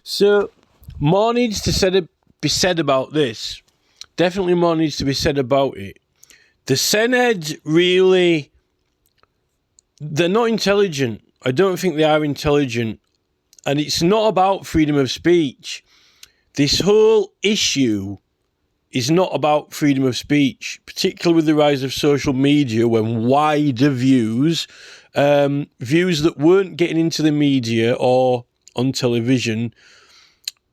So, more needs to be said about this. Definitely more needs to be said about it. The Senedd really, they're not intelligent. I don't think they are intelligent. And it's not about freedom of speech. This whole issue is not about freedom of speech, particularly with the rise of social media, when wider views, views that weren't getting into the media or on television,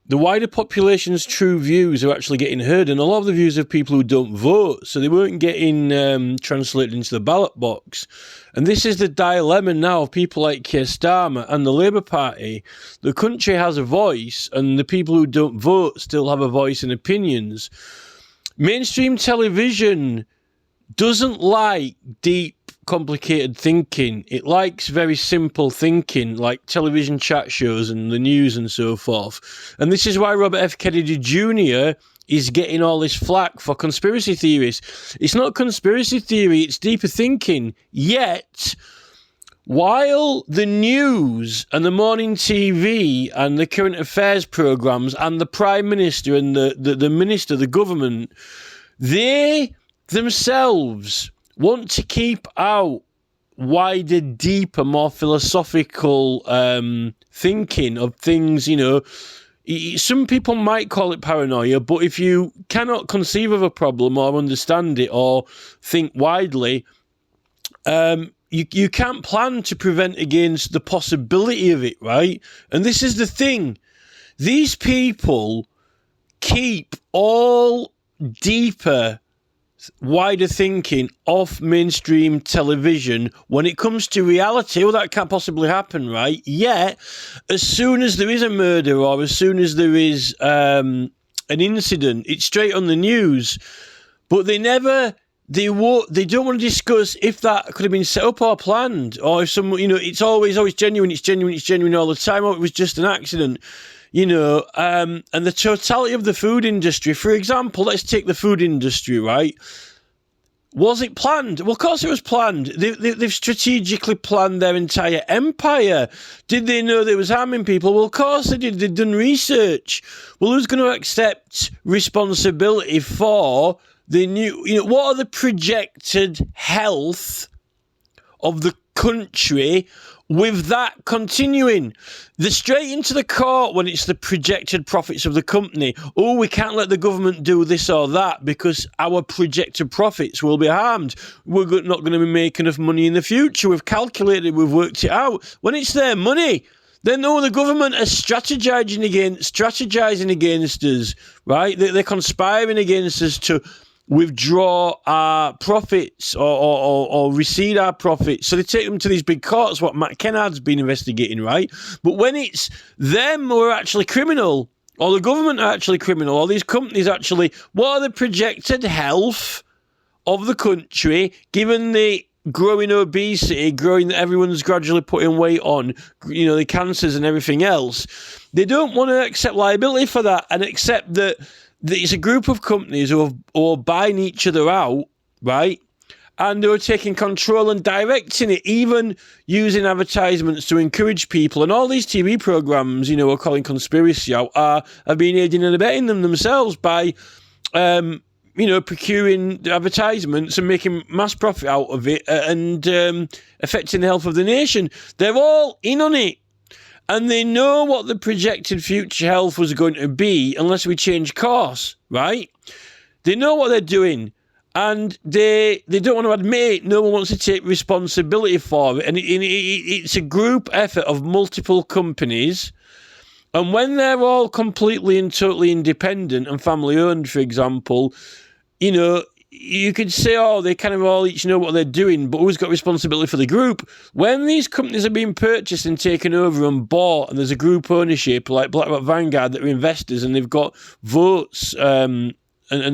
the wider population's true views are actually getting heard, and a lot of the views of people who don't vote, so they weren't getting translated into the ballot box. And this is the dilemma now of people like Keir Starmer and the Labour Party. The country has a voice, and the people who don't vote still have a voice and opinions. Mainstream television doesn't like deep, complicated thinking. It likes very simple thinking, like television chat shows and the news and so forth. And this is why Robert F. Kennedy Jr. is getting all this flack for conspiracy theories. It's not conspiracy theory, it's deeper thinking. Yet, while the news and the morning TV and the current affairs programmes and the Prime Minister and the Minister, the government, they themselves want to keep out wider, deeper, more philosophical thinking of things, some people might call it paranoia, but if you cannot conceive of a problem or understand it or think widely, you can't plan to prevent against the possibility of it, right? And this is the thing. These people keep all deeper, wider thinking off mainstream television. When it comes to reality, well, that can't possibly happen, right? Yet, as soon as there is a murder or as soon as there is an incident, it's straight on the news. But they don't want to discuss if that could have been set up or planned, or if someone, it's always genuine, it's genuine all the time, or it was just an accident. And the totality of the food industry, for example, let's take the food industry, right? Was it planned? Well, of course it was planned. They've strategically planned their entire empire. Did they know they was harming people? Well, of course they did. They'd done research. Well, who's going to accept responsibility for the new, what are the projected health of the country with that continuing? They're straight into the court when it's the projected profits of the company. Oh, we can't let the government do this or that because our projected profits will be harmed. We're not going to make enough money in the future. We've calculated, we've worked it out. When it's their money, then the government are strategizing against us, right? They're conspiring against us to withdraw our profits or recede our profits. So they take them to these big courts, what Matt Kennard's been investigating, right? But when it's them who are actually criminal, or the government are actually criminal, or these companies actually, what are the projected health of the country, given the growing obesity, growing that everyone's gradually putting weight on, the cancers and everything else? They don't want to accept liability for that and accept that it's a group of companies who are buying each other out, right? And they're taking control and directing it, even using advertisements to encourage people. And all these TV programs, we're calling conspiracy out, have been aiding and abetting them themselves by, procuring advertisements and making mass profit out of it and affecting the health of the nation. They're all in on it. And they know what the projected future health was going to be unless we change course, right? They know what they're doing. And they don't want to admit it. No one wants to take responsibility for it. And it's a group effort of multiple companies. And when they're all completely and totally independent and family-owned, for example, you could say, they kind of all each know what they're doing, but who's got responsibility for the group? When these companies are being purchased and taken over and bought, and there's a group ownership like BlackRock Vanguard that are investors and they've got votes and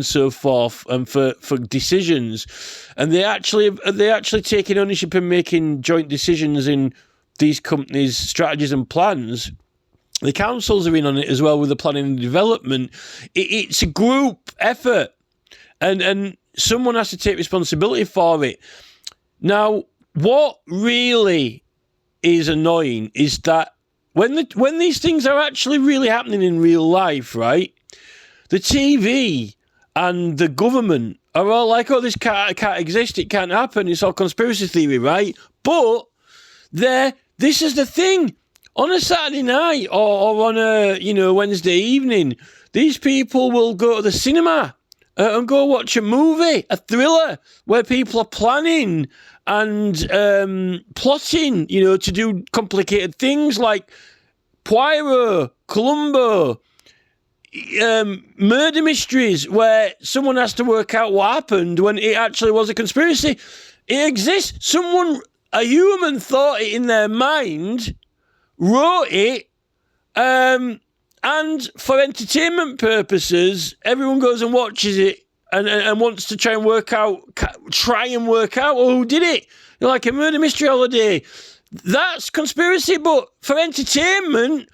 so forth and for decisions, and they're actually taking ownership and making joint decisions in these companies' strategies and plans. The councils are in on it as well with the planning and development. It's a group effort. And someone has to take responsibility for it. Now, what really is annoying is that when these things are actually really happening in real life, right? The TV and the government are all like, oh, this can't exist, it can't happen, it's all conspiracy theory, right? But this is the thing. On a Saturday night or on a Wednesday evening, these people will go to the cinema and go watch a movie, a thriller, where people are planning and plotting, to do complicated things like Poirot, Columbo, murder mysteries where someone has to work out what happened when it actually was a conspiracy. It exists. A human thought it in their mind, wrote it, and for entertainment purposes, everyone goes and watches it and wants to try and work out, who did it. Like a murder mystery holiday. That's conspiracy, but for entertainment,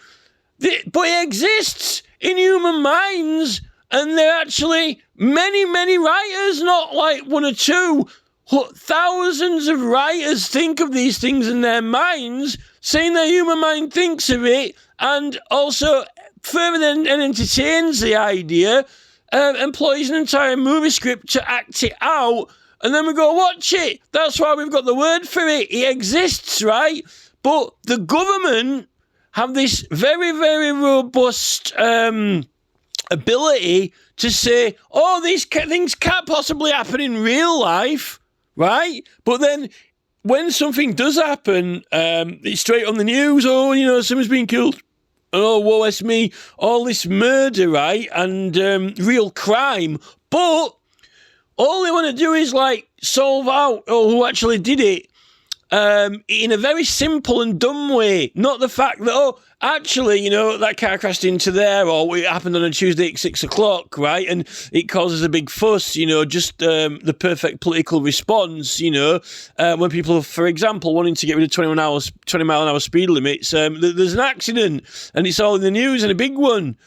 but it exists in human minds, and there are actually many, many writers, not like one or two. Thousands of writers think of these things in their minds, saying the human mind thinks of it, and also further than entertains the idea, employs an entire movie script to act it out, and then we go watch it. That's why we've got the word for it. It exists, right? But the government have this very, very robust ability to say, oh, these things can't possibly happen in real life, right? But then when something does happen, it's straight on the news, someone's been killed. Oh, woe is me. All this murder, right? And real crime. But all they want to do is, solve out who actually did it in a very simple and dumb way. Not the fact that, actually, that car crashed into there, or it happened on a Tuesday at 6 o'clock, right? And it causes a big fuss, just the perfect political response, when people, for example, wanting to get rid of 20 mile an hour speed limits, there's an accident and it's all in the news, and a big one,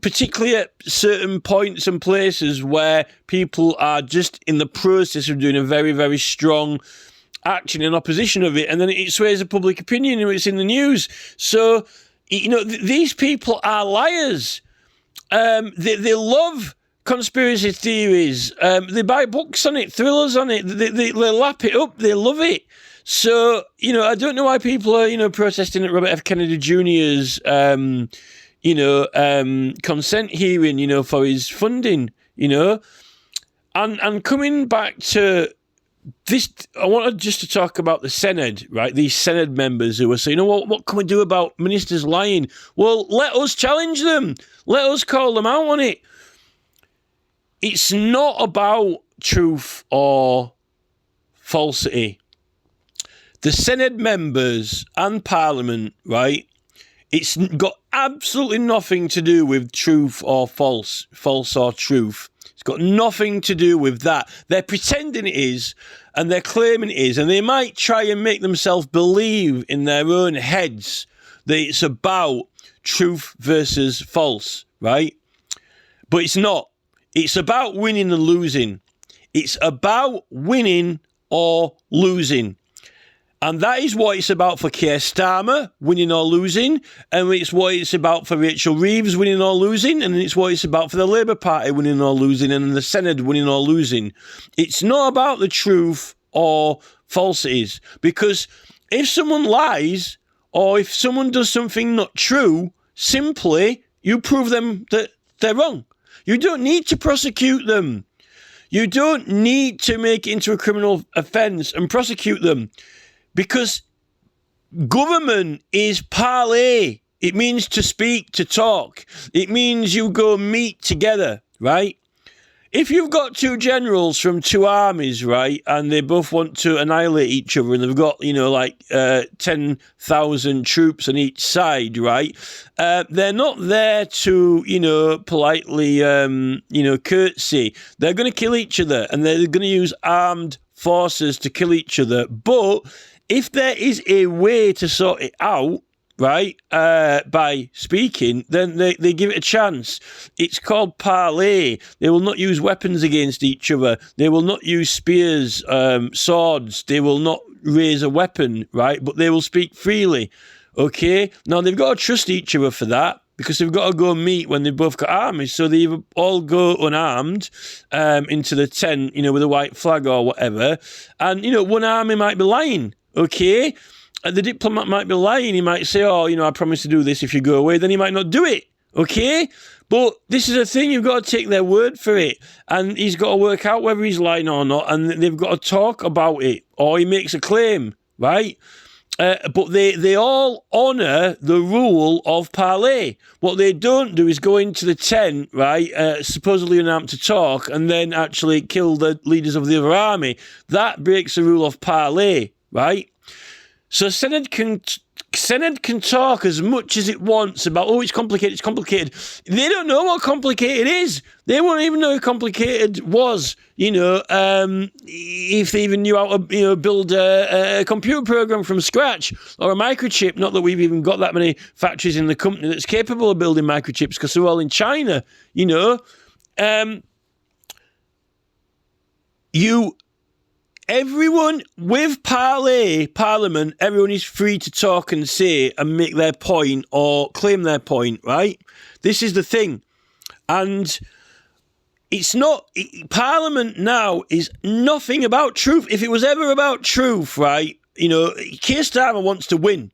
particularly at certain points and places where people are just in the process of doing a very, very strong action in opposition of it, and then it sways the public opinion and it's in the news. So, these people are liars. They love conspiracy theories. They buy books on it, thrillers on it. They lap it up. They love it. So, I don't know why people are, protesting at Robert F. Kennedy Jr.'s, consent hearing, for his funding, and coming back to this, I wanted just to talk about the Senedd, right? These Senedd members who are saying, what can we do about ministers lying? Well, let us challenge them. Let us call them out on it. It's not about truth or falsity. The Senedd members and Parliament, right? It's got absolutely nothing to do with truth or false or truth. It's got nothing to do with that. They're pretending it is, and they're claiming it is, and they might try and make themselves believe in their own heads that it's about truth versus false, right? But it's not. It's about winning and losing. It's about winning or losing. And that is what it's about for Keir Starmer, winning or losing. And it's what it's about for Rachel Reeves, winning or losing. And it's what it's about for the Labour Party, winning or losing. And the Senedd, winning or losing. It's not about the truth or falsities. Because if someone lies, or if someone does something not true, simply you prove them that they're wrong. You don't need to prosecute them. You don't need to make it into a criminal offence and prosecute them. Because government is parler. It means to speak, to talk. It means you go meet together, right? If you've got two generals from two armies, right, and they both want to annihilate each other, and they've got, 10,000 troops on each side, right, they're not there to, politely, curtsy. They're going to kill each other, and they're going to use armed forces to kill each other. But if there is a way to sort it out, right, by speaking, then they give it a chance. It's called parley. They will not use weapons against each other. They will not use spears, swords. They will not raise a weapon, right? But they will speak freely, okay? Now, they've got to trust each other for that, because they've got to go meet when they've both got armies. So they all go unarmed into the tent, with a white flag or whatever. And, one army might be lying, okay? The diplomat might be lying. He might say, I promise to do this if you go away. Then he might not do it, okay? But this is a thing. You've got to take their word for it. And he's got to work out whether he's lying or not. And they've got to talk about it. Or he makes a claim, right? But they all honour the rule of parley. What they don't do is go into the tent, right, supposedly unarmed to talk, and then actually kill the leaders of the other army. That breaks the rule of parley, right? So Senedd can talk as much as it wants about, it's complicated. They don't know what complicated is. They won't even know what complicated was, if they even knew how to, build a computer program from scratch or a microchip. Not that we've even got that many factories in the company that's capable of building microchips, because they're all in China, Everyone with Parliament, everyone is free to talk and say and make their point or claim their point, right? This is the thing. And it's not, Parliament now is nothing about truth. If it was ever about truth, right, Keir Starmer wants to win.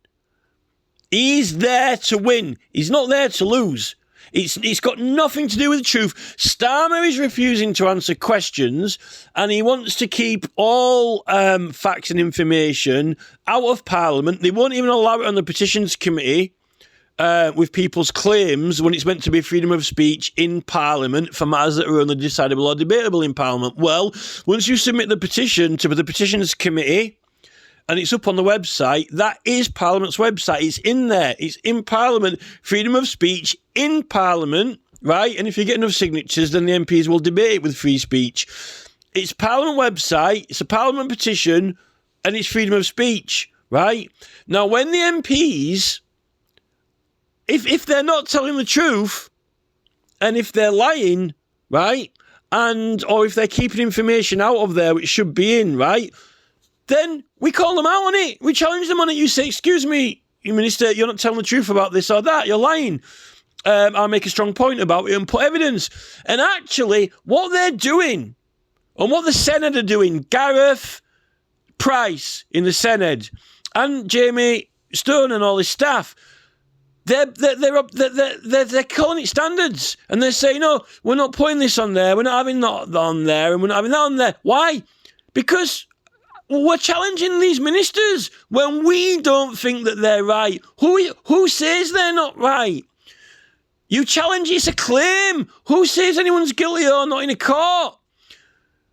He's there to win. He's not there to lose. It's got nothing to do with the truth. Starmer is refusing to answer questions, and he wants to keep all facts and information out of Parliament. They won't even allow it on the Petitions Committee with people's claims when it's meant to be freedom of speech in Parliament for matters that are only decidable or debatable in Parliament. Well, once you submit the petition to the Petitions Committee, and it's up on the website, that is Parliament's website. It's in there. It's in Parliament. Freedom of speech in Parliament, right? And if you get enough signatures, then the MPs will debate it with free speech. It's Parliament website. It's a Parliament petition, and it's freedom of speech, right? Now, when the MPs, if they're not telling the truth, and if they're lying, right, or if they're keeping information out of there which should be in, right, then we call them out on it. We challenge them on it. You say, excuse me, Minister, you're not telling the truth about this or that. You're lying. I'll make a strong point about it and put evidence. And actually, what they're doing and what the Senedd are doing, Gareth Price in the Senedd and Jamie Stone and all his staff, they're calling it standards. And they're saying, no, we're not putting this on there. We're not having that on there. And we're not having that on there. Why? Because we're challenging these ministers when we don't think that they're right. Who says they're not right? You challenge, it's a claim. Who says anyone's guilty or not in a court?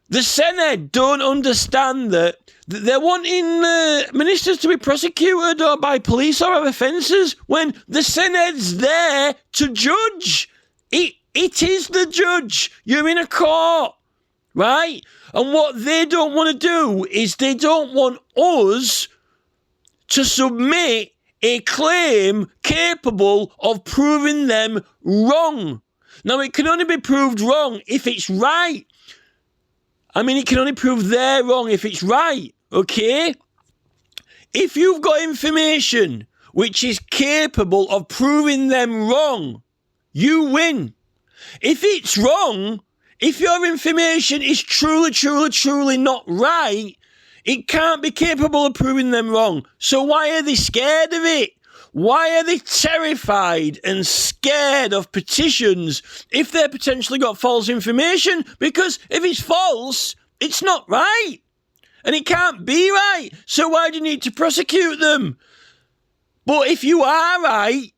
The Senedd don't understand that they're wanting ministers to be prosecuted or by police or have offences when the Senedd's there to judge. It is the judge. You're in a court, right? And what they don't want to do is they don't want us to submit a claim capable of proving them wrong. Now, it can only be proved wrong if it's right. I mean, it can only prove they're wrong if it's right, okay? If you've got information which is capable of proving them wrong, you win. If it's wrong, if your information is truly not right, it can't be capable of proving them wrong. So why are they scared of it? Why are they terrified and scared of petitions if they've potentially got false information? Because if it's false, it's not right. And it can't be right. So why do you need to prosecute them? But if you are right,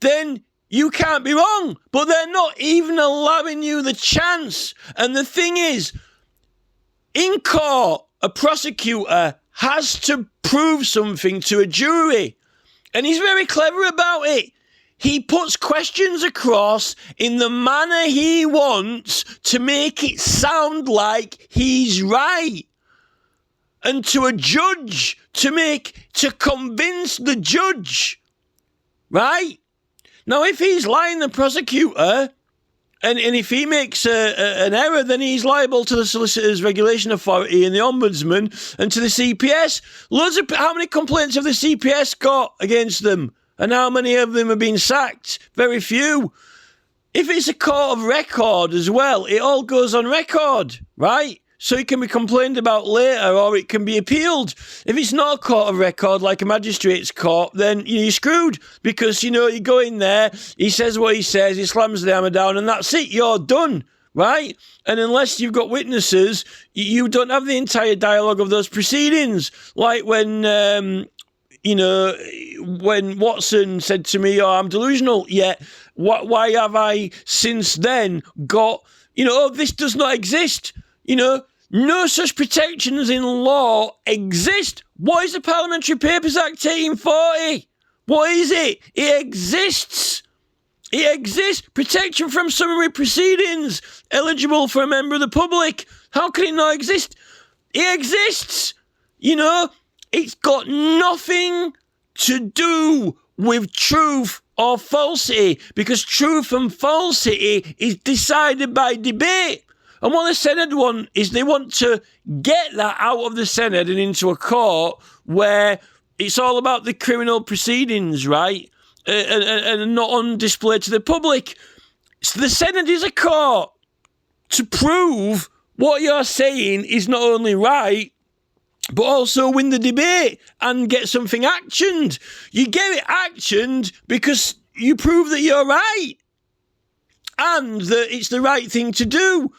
then you can't be wrong, but they're not even allowing you the chance. And the thing is, in court, a prosecutor has to prove something to a jury. And he's very clever about it. He puts questions across in the manner he wants to make it sound like he's right. And to a judge, to convince the judge, right? Now, if he's lying, the prosecutor, And if he makes an error, then he's liable to the Solicitors Regulation Authority and the Ombudsman and to the CPS. How many complaints have the CPS got against them? And how many of them have been sacked? Very few. If it's a court of record as well, it all goes on record, right? So it can be complained about later or it can be appealed. If it's not a court of record, like a magistrate's court, then you're screwed. Because, you go in there, he says what he says, he slams the hammer down, and that's it, you're done, right? And unless you've got witnesses, you don't have the entire dialogue of those proceedings. Like when Watson said to me, "Oh, I'm delusional," yet why have I since then got, this does not exist. No such protections in law exist. What is the Parliamentary Papers Act 1840? What is it? It exists. It exists. Protection from summary proceedings, eligible for a member of the public. How can it not exist? It exists. It's got nothing to do with truth or falsity, because truth and falsity is decided by debate. And what the Senedd want is they want to get that out of the Senedd and into a court where it's all about the criminal proceedings, right? And not on display to the public. So the Senedd is a court to prove what you're saying is not only right, but also win the debate and get something actioned. You get it actioned because you prove that you're right and that it's the right thing to do.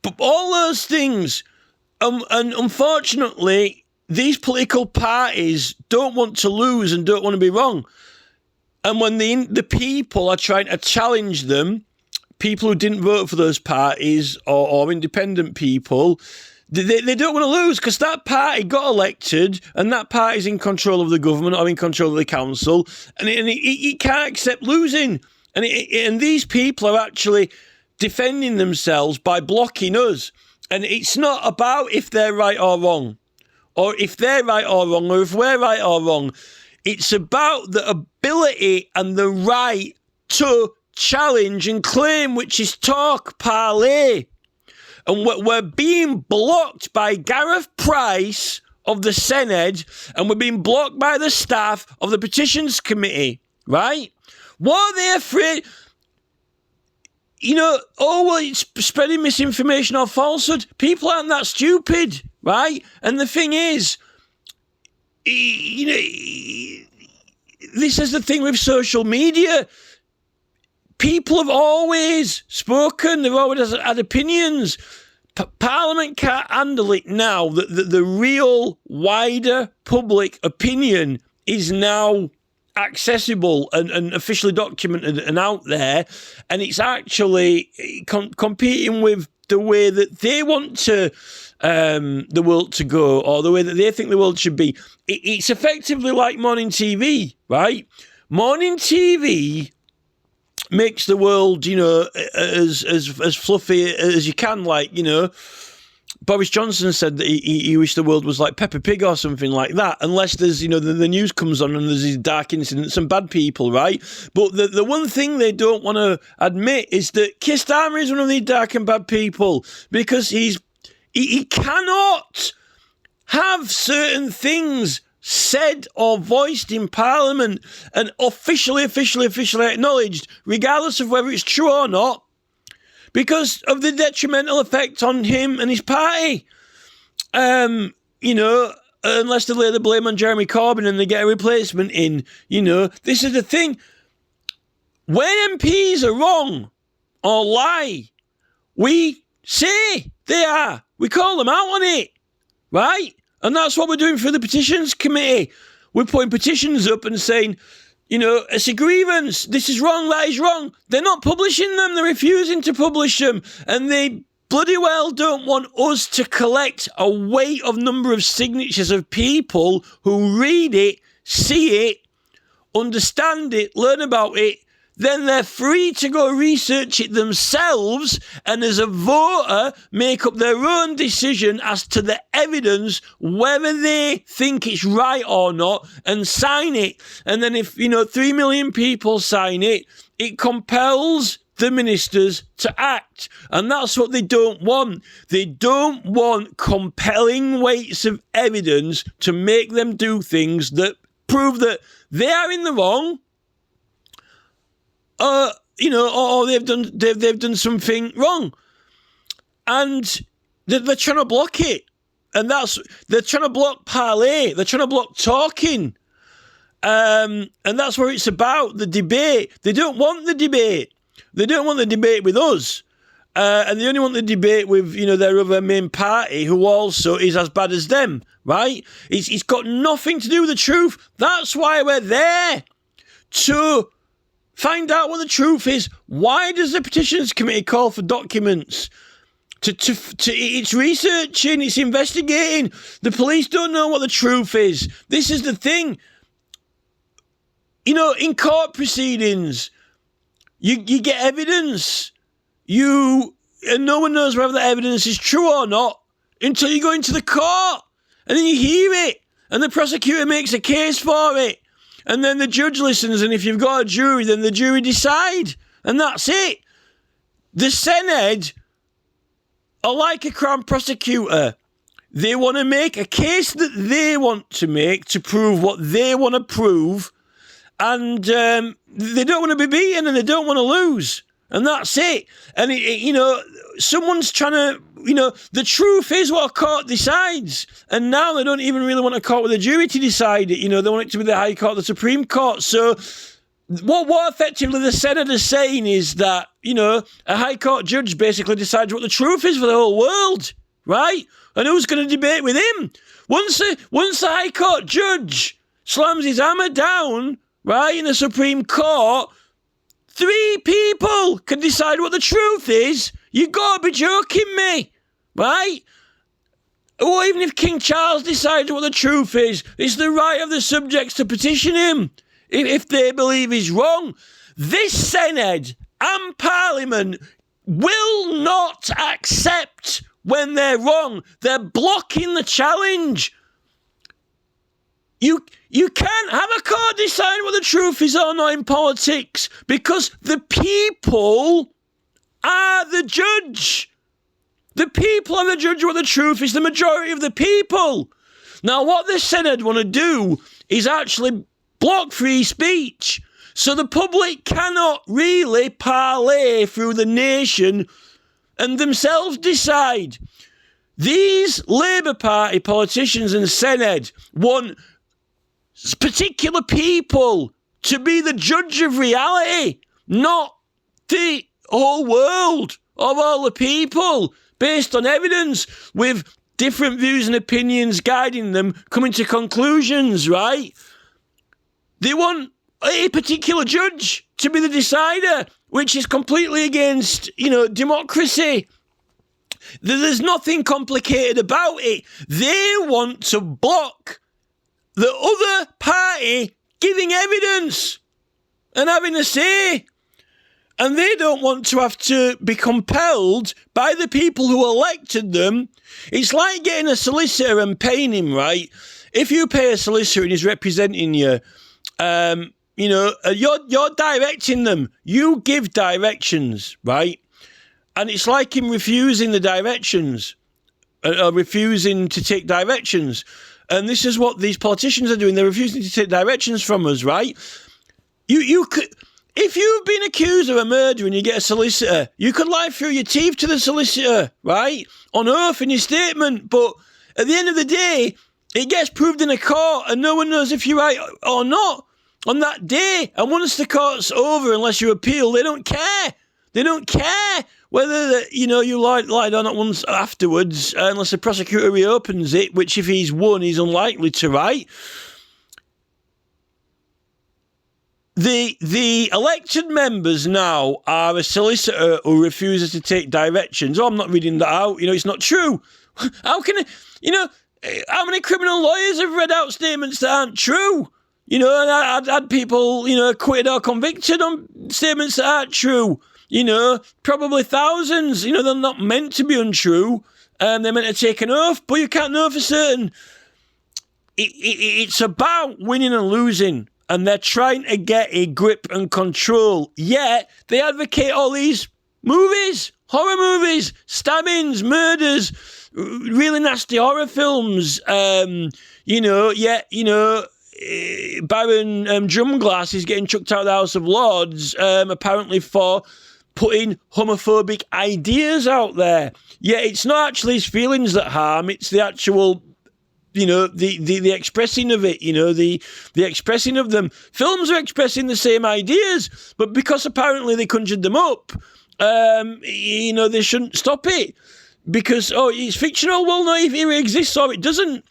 But all those things, and unfortunately, these political parties don't want to lose and don't want to be wrong. And when the people are trying to challenge them, people who didn't vote for those parties or independent people, they don't want to lose because that party got elected and that party's in control of the government or in control of the council, and it can't accept losing. And these people are actually defending themselves by blocking us. And it's not about if they're right or wrong, or if they're right or wrong, or if we're right or wrong. It's about the ability and the right to challenge and claim, which is talk, parley. And we're being blocked by Gareth Price of the Senedd, and we're being blocked by the staff of the Petitions Committee, right? What are they afraid? It's spreading misinformation or falsehood. People aren't that stupid, right? And the thing is, this is the thing with social media. People have always spoken. They've always had opinions. Parliament can't handle it now. The real wider public opinion is now accessible and officially documented and out there, and it's actually competing with the way that they want to the world to go, or the way that they think the world should be. It's effectively like morning TV, right? Morning TV makes the world, as fluffy as you can, Boris Johnson said that he wished the world was like Peppa Pig or something like that, unless there's, the news comes on and there's these dark incidents and bad people, right? But the one thing they don't want to admit is that Keir Starmer is one of these dark and bad people, because he cannot have certain things said or voiced in Parliament and officially acknowledged, regardless of whether it's true or not, because of the detrimental effect on him and his party. Unless they lay the blame on Jeremy Corbyn and they get a replacement in, this is the thing. When MPs are wrong or lie, we say they are. We call them out on it, right? And that's what we're doing for the Petitions Committee. We're putting petitions up and saying, it's a grievance. This is wrong. That is wrong. They're not publishing them. They're refusing to publish them. And they bloody well don't want us to collect a weight of number of signatures of people who read it, see it, understand it, learn about it. Then they're free to go research it themselves and as a voter make up their own decision as to the evidence, whether they think it's right or not, and sign it. And then if, 3 million people sign it, it compels the ministers to act. And that's what they don't want. They don't want compelling weights of evidence to make them do things that prove that they are in the wrong, or they've done something wrong. And they're trying to block it. And they're trying to block parley. They're trying to block talking. And that's what it's about, the debate. They don't want the debate. They don't want the debate with us. And they only want the debate with, their other main party, who also is as bad as them, right? It's got nothing to do with the truth. That's why we're there, to find out what the truth is. Why does the Petitions Committee call for documents? It's researching, it's investigating. The police don't know what the truth is. This is the thing. In court proceedings, you get evidence. And no one knows whether the evidence is true or not until you go into the court. And then you hear it. And the prosecutor makes a case for it. And then the judge listens. And if you've got a jury, then the jury decide. And that's it. The Senedd are like a Crown prosecutor. They want to make a case that they want to make to prove what they want to prove. And they don't want to be beaten and they don't want to lose. And that's it. And, someone's trying to, the truth is what a court decides. And now they don't even really want a court with a jury to decide it. They want it to be the High Court, the Supreme Court. So what effectively the Senedd is saying is that, a High Court judge basically decides what the truth is for the whole world, right? And who's going to debate with him? Once the High Court judge slams his hammer down, right, in the Supreme Court, 3 people can decide what the truth is. You got to be joking me, right? Or even if King Charles decides what the truth is, it's the right of the subjects to petition him if they believe he's wrong. This Senedd and Parliament will not accept when they're wrong. They're blocking the challenge. You can't have a court decide what the truth is or not in politics, because the people are the judge. The people are the judge of what the truth is, the majority of the people. Now, what the Senedd want to do is actually block free speech, so the public cannot really parlay through the nation and themselves decide. These Labour Party politicians and Senedd want particular people to be the judge of reality, not the whole world of all the people, based on evidence, with different views and opinions guiding them, coming to conclusions, right? They want a particular judge to be the decider, which is completely against, democracy. There's nothing complicated about it. They want to block the other party giving evidence and having a say. And they don't want to have to be compelled by the people who elected them. It's like getting a solicitor and paying him, right? If you pay a solicitor and he's representing you, you're directing them. You give directions, right? And it's like him refusing the directions, refusing to take directions. And this is what these politicians are doing. They're refusing to take directions from us, right? You could, if you've been accused of a murder and you get a solicitor, you could lie through your teeth to the solicitor, right? On oath in your statement. But at the end of the day, it gets proved in a court and no one knows if you're right or not on that day. And once the court's over, unless you appeal, they don't care. They don't care whether you lied on it once afterwards, unless the prosecutor reopens it, which if he's won, he's unlikely to, right? The elected members now are a solicitor who refuses to take directions. Oh, I'm not reading that out. It's not true. How can it, how many criminal lawyers have read out statements that aren't true? And I'd had people, acquitted or convicted on statements that aren't true. Probably thousands. They're not meant to be untrue. They're meant to take an oath, but you can't know for certain. It's about winning and losing. and they're trying to get a grip and control. Yet they advocate all these movies, horror movies, stabbings, murders, really nasty horror films. Baron Drumglass is getting chucked out of the House of Lords, apparently for putting homophobic ideas out there. Yeah, it's not actually his feelings that harm, it's the actual, the expressing of it, the expressing of them. Films are expressing the same ideas, but because apparently they conjured them up, they shouldn't stop it. Because, it's fictional. Well, no, if it exists or it doesn't.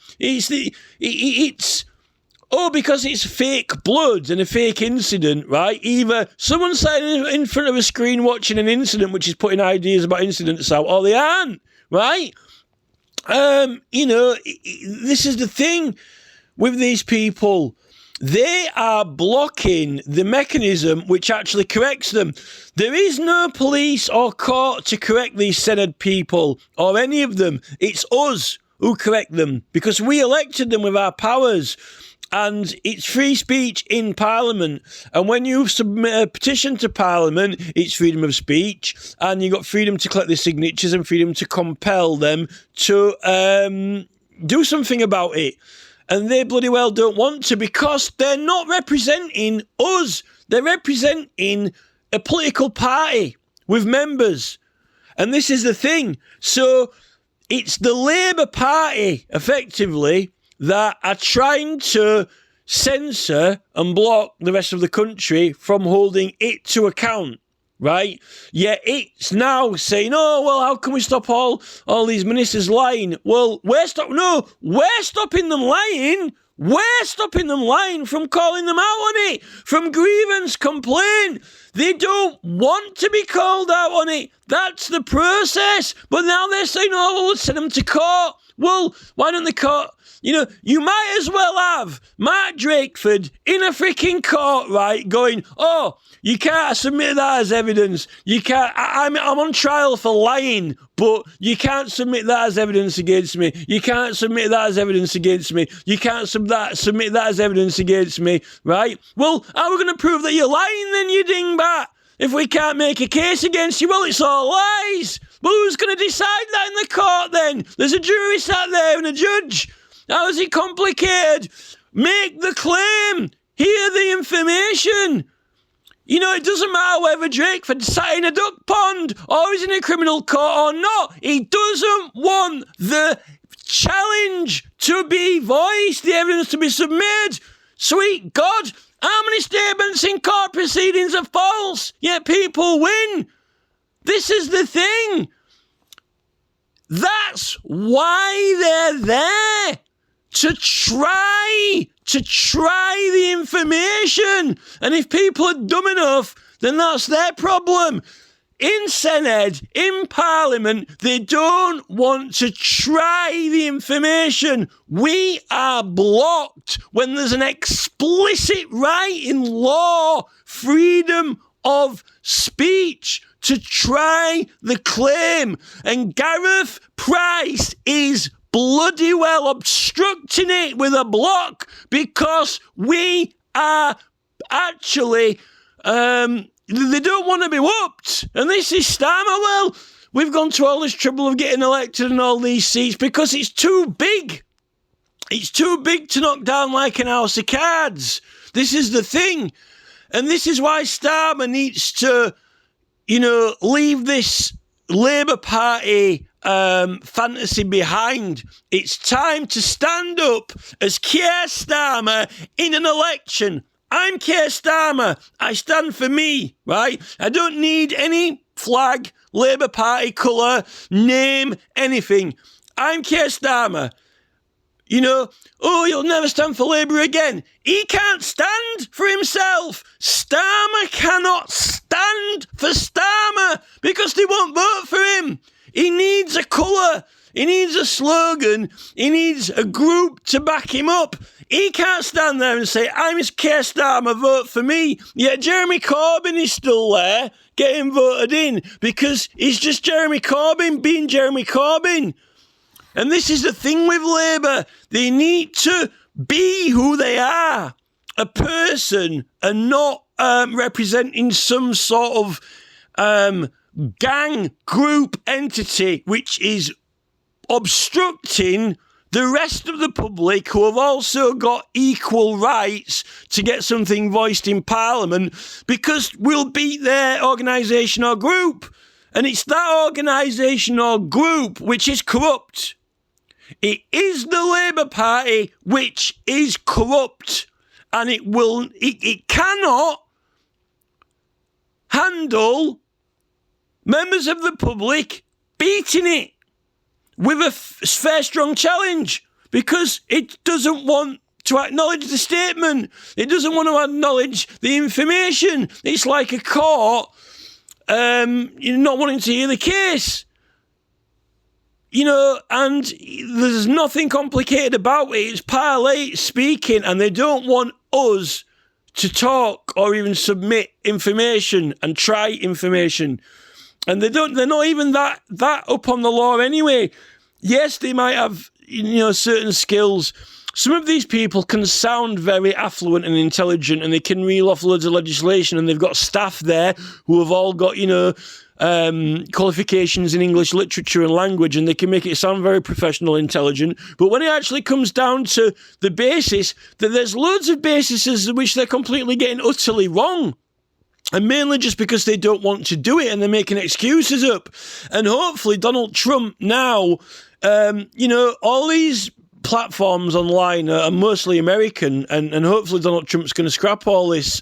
Because it's fake blood and a fake incident, right? Either someone's sitting in front of a screen watching an incident which is putting ideas about incidents out, or they aren't, right? This is the thing with these people. They are blocking the mechanism which actually corrects them. There is no police or court to correct these Senedd people, or any of them. It's us who correct them, because we elected them with our powers. And it's free speech in Parliament. And when you submit a petition to Parliament, it's freedom of speech. And you've got freedom to collect the signatures and freedom to compel them to do something about it. And they bloody well don't want to, because they're not representing us. They're representing a political party with members. And this is the thing. So it's the Labour Party, effectively, that are trying to censor and block the rest of the country from holding it to account, right? Yet it's now saying, how can we stop all these ministers lying? Well, we're stopping them lying. We're stopping them lying from calling them out on it, from grievance complaint. They don't want to be called out on it. That's the process. But now they're saying, let's send them to court. Well, why don't the court... you might as well have Mark Drakeford in a freaking court, right, going, you can't submit that as evidence. You can't, I'm on trial for lying, but you can't submit that as evidence against me. You can't submit that as evidence against me. You can't submit that as evidence against me, right? Well, how are we going to prove that you're lying then, you dingbat? If we can't make a case against you, well, it's all lies. Well, who's going to decide that in the court then? There's a jury sat there and a judge. How is it complicated? Make the claim. Hear the information. It doesn't matter whether Drakeford sat in a duck pond or he's in a criminal court or not. He doesn't want the challenge to be voiced, the evidence to be submitted. Sweet God, how many statements in court proceedings are false, yet people win? This is the thing. That's why they're there. To try the information. And if people are dumb enough, then that's their problem. In Senedd, in Parliament, they don't want to try the information. We are blocked when there's an explicit right in law, freedom of speech, to try the claim. And Gareth Price is bloody well obstructing it with a block, because we are actually, they don't want to be whooped. And this is Starmer. Well, we've gone to all this trouble of getting elected and all these seats because it's too big. It's too big to knock down like an house of cards. This is the thing. And this is why Starmer needs to, leave this Labour Party fantasy behind. It's time to stand up as Keir Starmer in an election. I'm Keir Starmer. I stand for me, right? I don't need any flag, Labour Party colour, name, anything. I'm Keir Starmer. You'll never stand for Labour again. He can't stand for himself. Starmer cannot stand for Starmer because they won't vote for him. He needs a colour. He needs a slogan. He needs a group to back him up. He can't stand there and say, I'm Keir Starmer, vote for me. Yet Jeremy Corbyn is still there getting voted in because he's just Jeremy Corbyn being Jeremy Corbyn. And this is the thing with Labour. They need to be who they are. a person and not representing some sort of gang group entity which is obstructing the rest of the public who have also got equal rights to get something voiced in Parliament, because we'll beat their organisation or group. And it's that organisation or group which is corrupt. It is the Labour Party which is corrupt, and it cannot handle members of the public beating it with a fair, strong challenge, because it doesn't want to acknowledge the statement. It doesn't want to acknowledge the information. It's like a court not wanting to hear the case. And there's nothing complicated about it. It's parlay speaking, and they don't want us to talk or even submit information and try information. And they're not even that up on the law anyway. Yes, they might have, certain skills. Some of these people can sound very affluent and intelligent, and they can reel off loads of legislation, and they've got staff there who have all got, qualifications in English literature and language, and they can make it sound very professional, intelligent. But when it actually comes down to the basis, that there's loads of bases which they're completely getting utterly wrong. And mainly just because they don't want to do it, and they're making excuses up. And hopefully Donald Trump now, all these platforms online are mostly American, and hopefully Donald Trump's going to scrap all this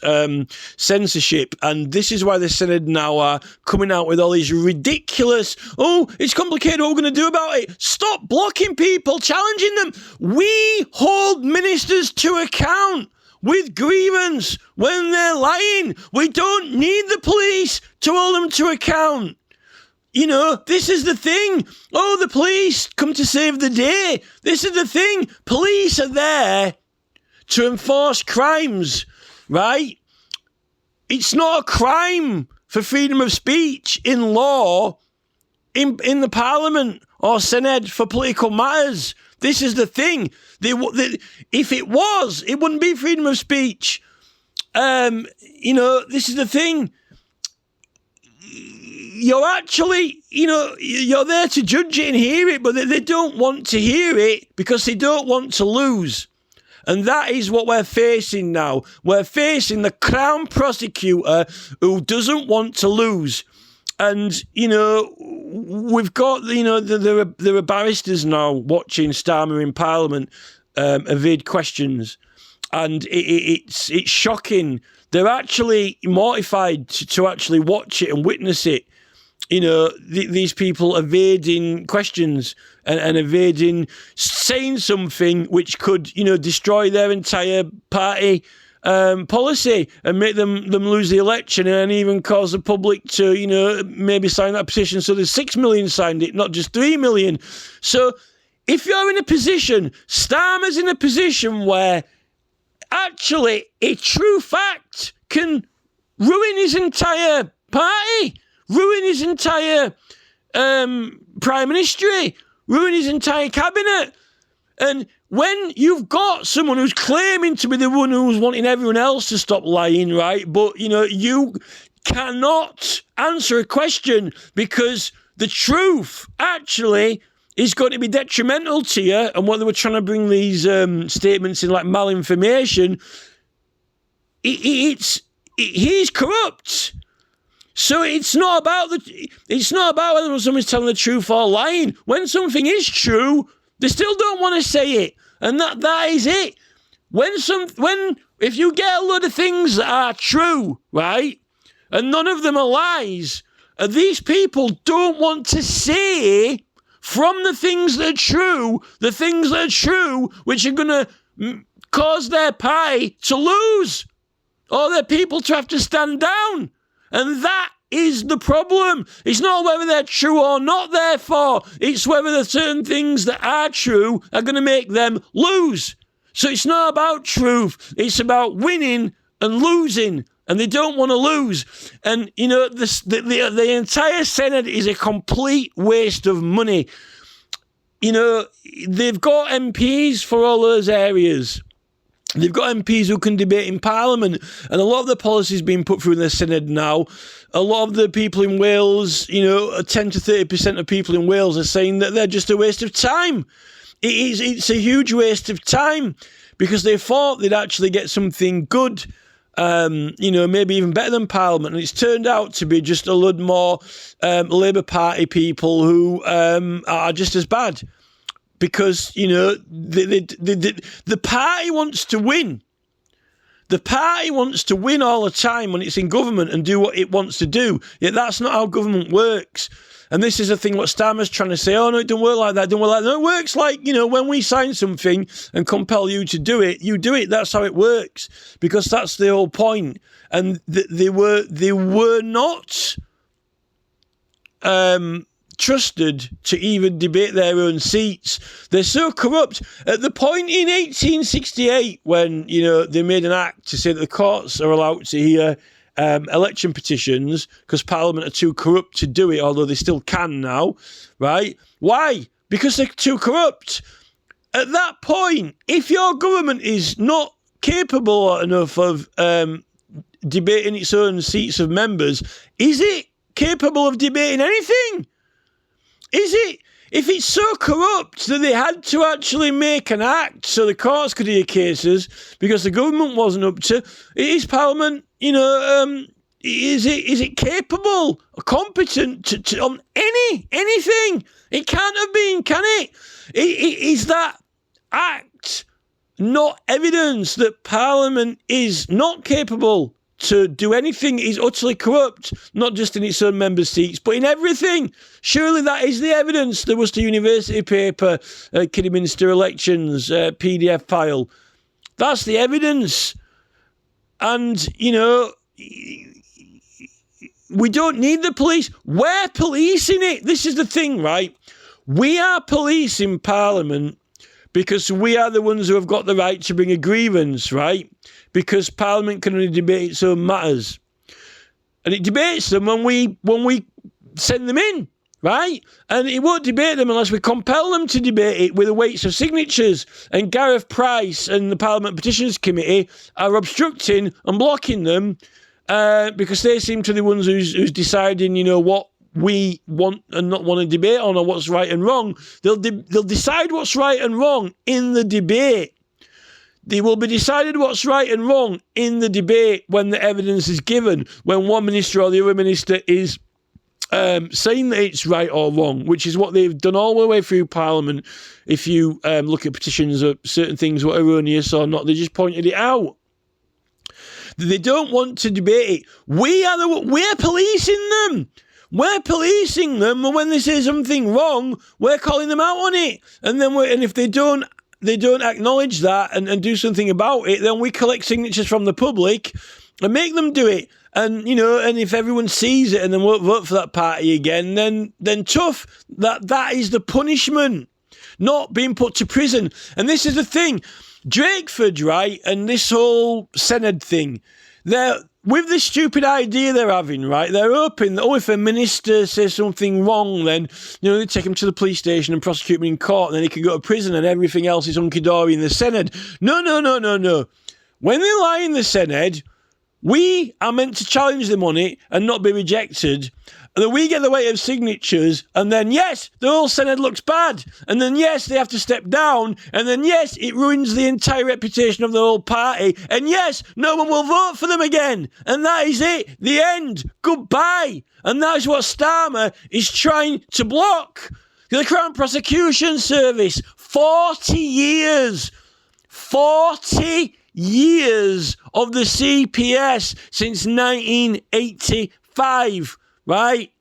censorship. And this is why the Senedd now are coming out with all these ridiculous, it's complicated, what we're going to do about it. Stop blocking people, challenging them. We hold ministers to account with grievance when they're lying. We don't need the police to hold them to account. This is the thing. The police come to save the day. This is the thing. Police are there to enforce crimes, right? It's not a crime for freedom of speech in law in the Parliament or Senedd for political matters. This is the thing. If it was, it wouldn't be freedom of speech. This is the thing. You're actually, you're there to judge it and hear it, but they don't want to hear it because they don't want to lose. And that is what we're facing now. We're facing the Crown Prosecutor who doesn't want to lose. And, we've got, there are barristers now watching Starmer in Parliament evade questions. And it's shocking. They're actually mortified to actually watch it and witness it. These people evading questions and evading saying something which could, destroy their entire party policy and make them lose the election, and even cause the public to, maybe sign that petition so there's 6 million signed it, not just 3 million. So if you're in a position, Starmer's in a position where actually a true fact can ruin his entire party, ruin his entire prime ministry, ruin his entire cabinet. And when you've got someone who's claiming to be the one who's wanting everyone else to stop lying, right? But, you cannot answer a question because the truth actually is going to be detrimental to you. And what they were trying to bring these statements in like malinformation, he's corrupt. So it's not about whether someone's telling the truth or lying. When something is true, they still don't want to say it. And that is it. If you get a load of things that are true, right, and none of them are lies, and these people don't want to say from the things that are true, which are going to cause their party to lose, or their people to have to stand down. And that is the problem. It's not whether they're true or not, therefore. It's whether the certain things that are true are going to make them lose. So it's not about truth. It's about winning and losing. And they don't want to lose. And, the entire Senedd is a complete waste of money. They've got MPs for all those areas. They've got MPs who can debate in Parliament, and a lot of the policies being put through in the Senedd now, a lot of the people in Wales, 10 to 30% of people in Wales are saying that they're just a waste of time. It's a huge waste of time, because they thought they'd actually get something good, maybe even better than Parliament, and it's turned out to be just a lot more Labour Party people who are just as bad. Because, the party wants to win. The party wants to win all the time when it's in government and do what it wants to do. Yet that's not how government works. And this is the thing what Starmer's trying to say. Oh, no, it don't work like that. Don't work like that. No, it works like, when we sign something and compel you to do it, you do it. That's how it works. Because that's the whole point. And they were not trusted to even debate their own seats. They're so corrupt. At the point in 1868 when, they made an act to say that the courts are allowed to hear election petitions because Parliament are too corrupt to do it, although they still can now, right? Why? Because they're too corrupt. At that point, if your government is not capable enough of debating its own seats of members, is it capable of debating anything? Is it? If it's so corrupt that they had to actually make an act so the courts could hear cases because the government wasn't up to, is Parliament, is it capable or competent to on anything? It can't have been, can it? Is that act not evidence that Parliament is not capable to do anything? Is utterly corrupt, not just in its own member seats, but in everything? Surely that is the evidence. There was the university paper, Kidderminster elections, PDF file. That's the evidence. And, we don't need the police. We're policing it. This is the thing, right? We are policing Parliament because we are the ones who have got the right to bring a grievance, right? Because Parliament can only debate its own matters. And it debates them when we send them in, right? And it won't debate them unless we compel them to debate it with the weights of signatures. And Gareth Price and the Parliament Petitions Committee are obstructing and blocking them because they seem to be the ones who's deciding, what we want and not want to debate on, or what's right and wrong. They'll decide what's right and wrong in the debate. They will be decided what's right and wrong in the debate when the evidence is given, when one minister or the other minister is saying that it's right or wrong, which is what they've done all the way through Parliament. If you look at petitions of certain things were erroneous or not, they just pointed it out. They don't want to debate it. We're policing them. We're policing them, and when they say something wrong, we're calling them out on it. And then if they don't acknowledge that and do something about it, then we collect signatures from the public and make them do it. And, and if everyone sees it and then won't vote for that party again, then tough. That is the punishment, not being put to prison. And this is the thing. Drakeford, right, and this whole Senedd thing, with this stupid idea they're having, right, they're hoping that, if a minister says something wrong, then, they take him to the police station and prosecute him in court, and then he can go to prison and everything else is hunky-dory in the Senedd. No. When they lie in the Senedd, we are meant to challenge them on it and not be rejected. And then we get the weight of signatures, and then, yes, the whole Senedd looks bad. And then, yes, they have to step down. And then, yes, it ruins the entire reputation of the whole party. And, yes, no one will vote for them again. And that is it. The end. Goodbye. And that is what Starmer is trying to block. The Crown Prosecution Service, 40 years. 40 years of the CPS since 1985. Right?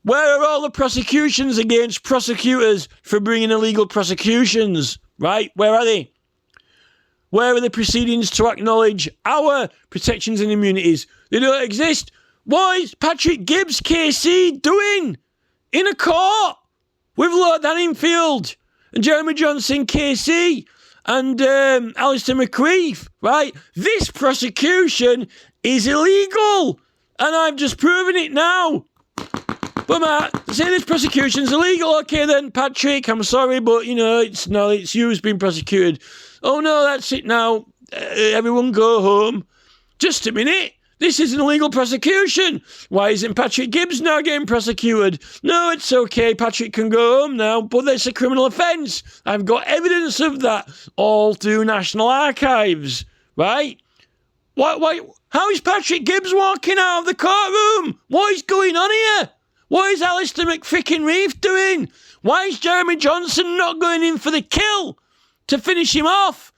Where are all the prosecutions against prosecutors for bringing illegal prosecutions? Right? Where are they? Where are the proceedings to acknowledge our protections and immunities? They don't exist. What is Patrick Gibbs KC doing in a court with Lord Hanningfield and Jeremy Johnson KC and Alistair McCreef? Right? This prosecution is illegal. And I've just proven it now. But Matt, say this prosecution's illegal. Okay then, Patrick, I'm sorry, but it's you who's been prosecuted. Oh no, that's it now. everyone go home. Just a minute. This is an illegal prosecution. Why isn't Patrick Gibbs now getting prosecuted? No, it's okay. Patrick can go home now, but it's a criminal offence. I've got evidence of that all through National Archives, right? Why? How is Patrick Gibbs walking out of the courtroom? What is going on here? What is Alistair McFrickin Reef doing? Why is Jeremy Johnson not going in for the kill to finish him off?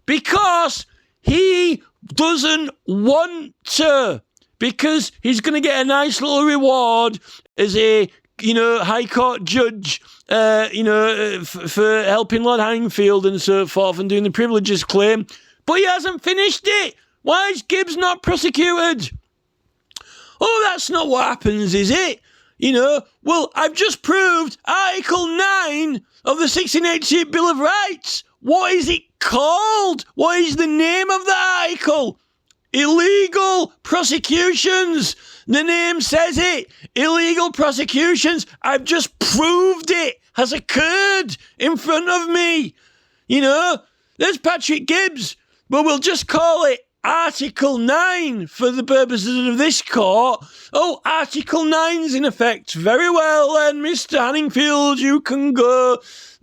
Because he doesn't want to, because he's going to get a nice little reward as a, High Court judge, for helping Lord Hanningfield and so forth and doing the privileges claim. But he hasn't finished it. Why is Gibbs not prosecuted? Oh, that's not what happens, is it? Well, I've just proved Article 9 of the 1688 Bill of Rights. What is it called? What is the name of the article? Illegal prosecutions. The name says it. Illegal prosecutions. I've just proved it has occurred in front of me. There's Patrick Gibbs, but we'll just call it Article 9 for the purposes of this court. Oh, Article 9's in effect. Very well then, Mr. Hanningfield, you can go.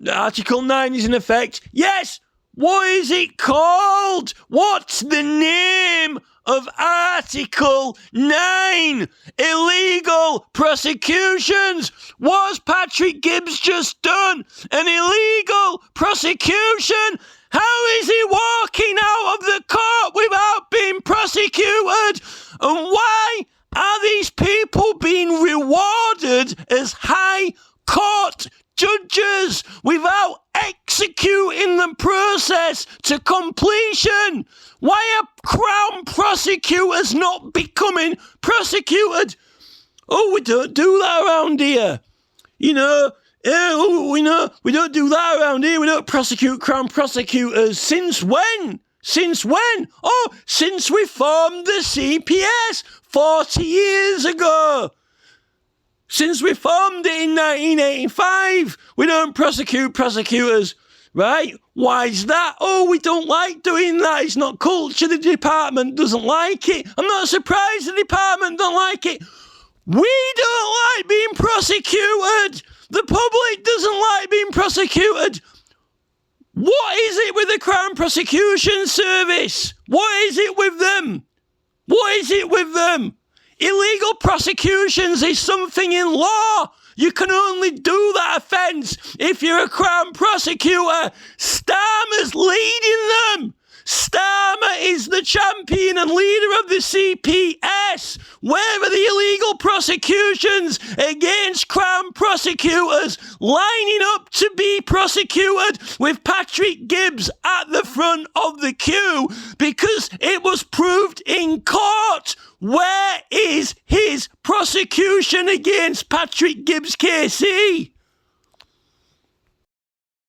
Article 9 is in effect. Yes, what is it called? What's the name of Article 9? Illegal prosecutions. Was Patrick Gibbs just done an illegal prosecution? How is he walking out of the court without being prosecuted? And why are these people being rewarded as high court judges without executing the process to completion? Why are Crown prosecutors not becoming prosecuted? Oh, we don't do that around here. We don't do that around here. We don't prosecute Crown prosecutors. Since when? Since when? Oh, since we formed the CPS 40 years ago. Since we formed it in 1985, we don't prosecute prosecutors, right? Why is that? Oh, we don't like doing that. It's not culture. The department doesn't like it. I'm not surprised the department don't like it. We don't like being prosecuted. The public doesn't like being prosecuted. What is it with the Crown Prosecution Service? What is it with them? What is it with them? Illegal prosecutions is something in law. You can only do that offence if you're a Crown prosecutor. Starmer's leading them. Starmer is the champion and leader of the CPS. Where are the illegal prosecutions against Crown prosecutors lining up to be prosecuted with Patrick Gibbs at the front of the queue because it was proved in court? Where is his prosecution against Patrick Gibbs KC?